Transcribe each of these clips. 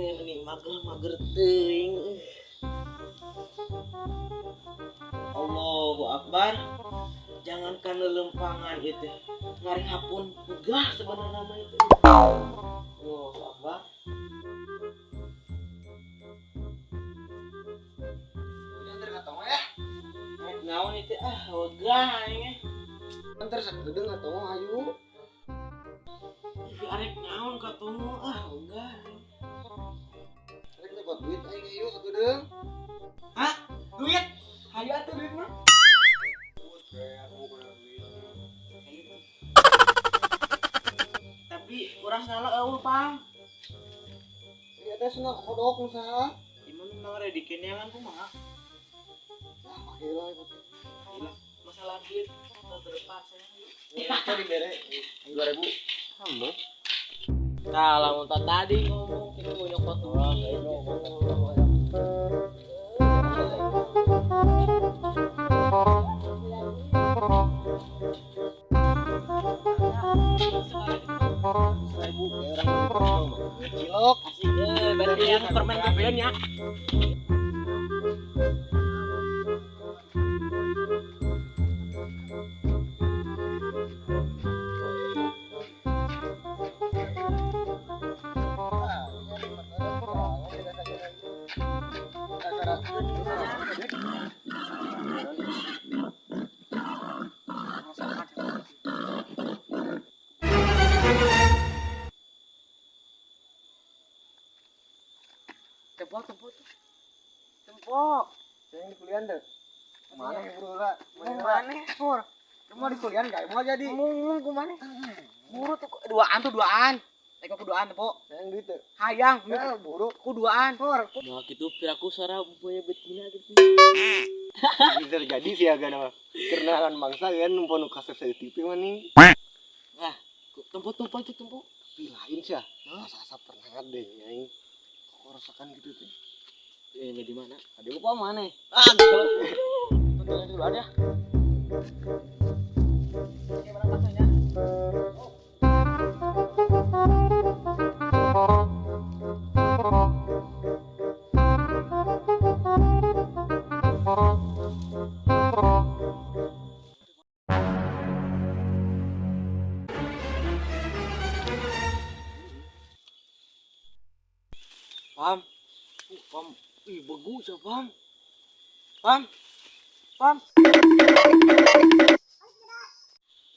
teh ini mager teuing. Allahu Akbar. Jangankan lelempangan itu, ngaring hapun megah sebenarnya mah itu. Allahu Akbar. Antar katong ya. Naon itu wegah nya. Antar sakedeung atau ayu. Arek naon katomu wegah. Arek dapat duit aing ayu sakedeung. Hah? Duit? Hayu atuh duit mah. Tapi urang salah eueuh Pang. Ieu teh cenah kodok nu saha? Imun mah ready keneangan kumaha? Ah, paheula ieu. Gila, masalah duit terpaksa ya. Kita dibere 2.000. Halo. Nah, lamun tadi ngomong kita mau nyokot orang Cilok asik berarti yang permen kebean ya. Tempok. yang di kuliah deh. Mana yang buru lah? Mana, Pur? Cuma di kuliah enggak mau jadi. Mung kumane? Buru tuh duaan. Teko kuduaan tuh, Pok. Yang duit tuh. Hayang, Ya buru. kuduaan, Pur. Nah, gitu piraku suara punya betina gitu. Bisa jadi sih agak nama. Kenalan bangsa kan numpang kasep saya TV maning. Nah, tumpuk itu tumpuk. Tapi lain sih. Asa-asa pernah deh nyai. Kok rasakan gitu tuh. Ini di mana? Ada lupa mana? Aduh. Tonton dulu aja. Gimana rasanya? Pam. Ih, bagus ya, Pam.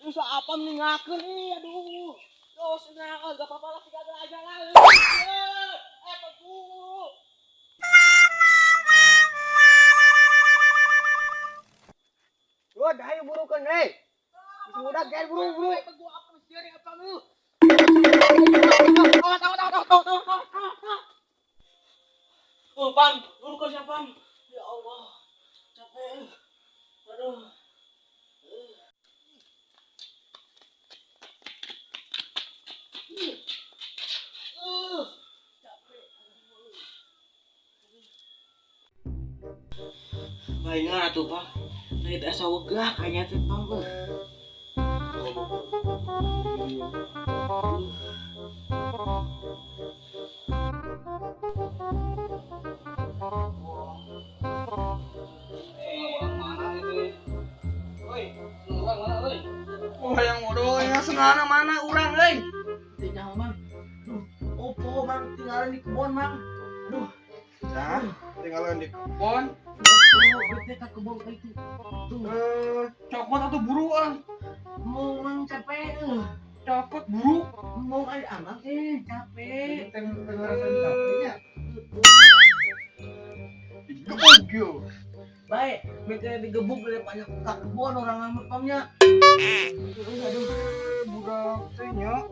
Bisa apa meninggalkan nih, aduh. Terus senang, gak apa-apa lah, tidak aja lah. Bagus. Gua dah buru kan, hei. Bisa mudah kan buru. Bagus apa sih apa lu? Tahu. Pam, lu kan siapa, Pam? Ya Allah. Capek. Aduh. Baiklah atuh, Pak. Nah, itu asa wegah kayaknya teh, Pam. Yang bodoh yang senana mana urang euy. Tinggal, Mang. Duh, opo, Mang, tinggalin di kebun, Mang. Duh. Nah, tinggalan di kebon. Bete ke kebun itu. Tuh, Copot atau buruan? mau Mang capek. Copot buru. Mau ada anak capek. Tengah capeknya. Gebuk yo. Baik, mereka digebuk dari banyak ke kebun orang amat pamnya. Aduh, Budak teh nya.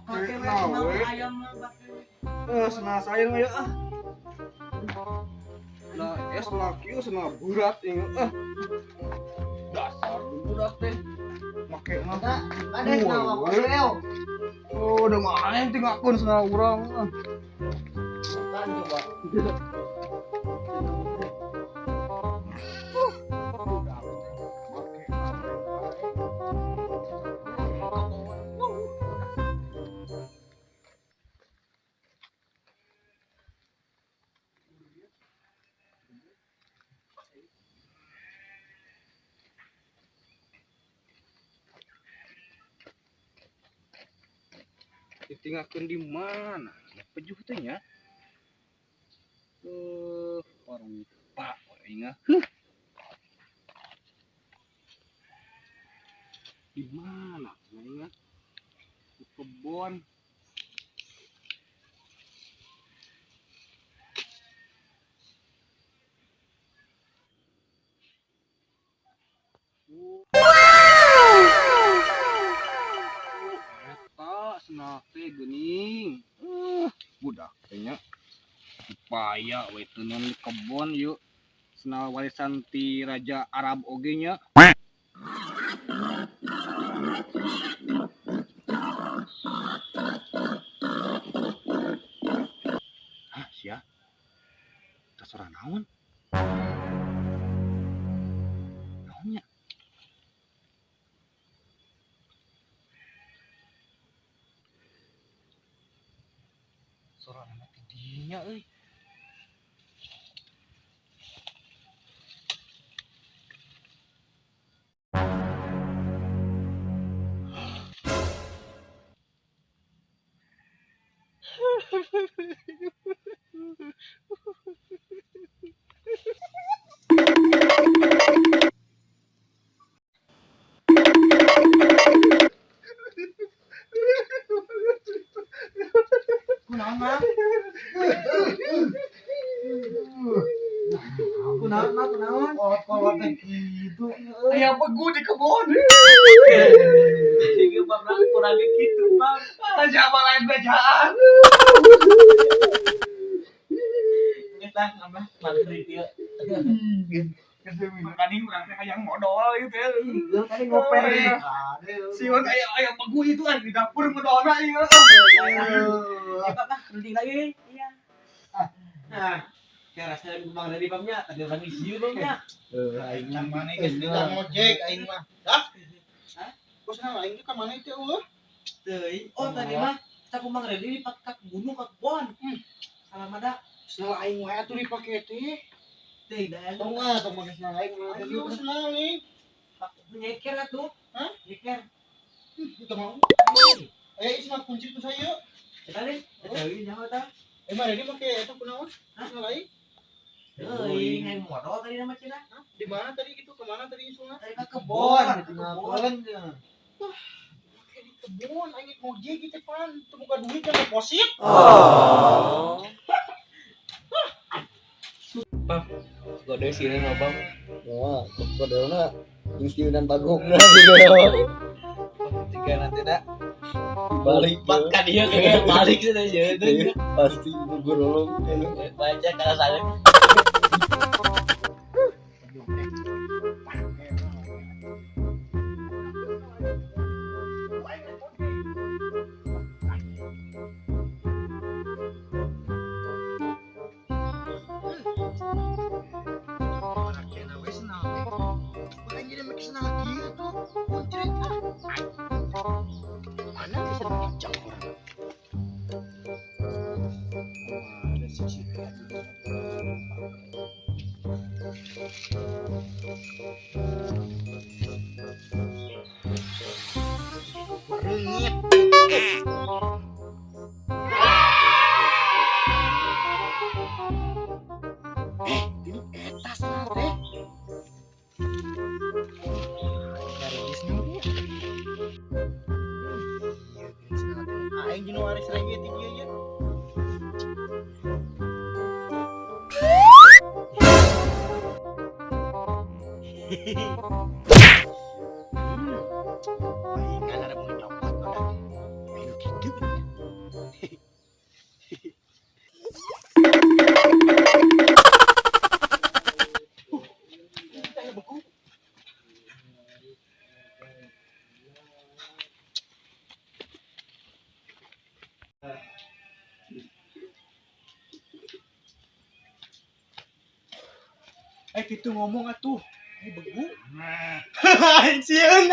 pakai Nawe. nama ayam pakai. Senang sayang ya ah. Nah, es laki senang burat ini dasar budak teh. Make mah. Ada nama Leo. Oh, udah main tinggalkan senang urang. Kan coba. tinggalkan di mana? Ya pejuh teh nya. Parupa ingat. Di mana? Ingat. Di kebun. Eta senap teh geuning. Budak teh nya. Upaya we teu di kebun yuk. Senal warisan ti Raja Arab oge nya. Hah, sia? Terserah naon? Naonnya? Sorana ti dinya euy. Kunaon mah? Kunaon? Kolot teh kitu. Aya begu di kebun. Jadi Bang kurang gitu, Bang. Siapa lain bejaan? Kita ngambah maghrib ya. Tadi urang teh hayang modal ieu teh. Iya, tadi ngoper nih. Siun aya begu itu di dapur modalna ieu. Ya, Pak, penting lagi. Iya. Nah, kayak rasanya Bang dari Bangnya, tadi orang isi Bangnya. Aing mah mana geus tukang ojek aing mah. Dah. Hah? Bosna aing ka mana teh eueuh? Teuing. Oh, tadi mah kita Bang Redi dipakai gunung ke kebon. Salam ada. Senal aing wae atuh dipake teh. Teh, dah. Tong make senal aing mah. Ayo senal nih. Nyeker atuh. Hah? Nyeker. Itu mau. Isma kunci tuh saya. Kita nih, teuing nyaho tah. Mana dia make eta kunaon? Senal aing. Teuing yang modal tadi nama Cina. Di mana tadi gitu? Ke mana tadi isunya? Tadi ke kebon, Kebon. Di kebun aing ngojek gitu pan. Teu buka duit yang deposit. Gode sini mah Bang. Wah, kodelna jeung dan bagongna gitu. Jika nanti dah Balik makan dia kayak balik sudah jadi. pasti gugur ulung. Baca kalau saya. Mana bisa dipijak orang? Ada sih. Renyit. Ini eta sana teh. Aing jeung waris lagi ti kieu ya. Palingan ada mau nyokot pada. Ayo kitu. Gitu ngomong atuh. Begu. Anjing.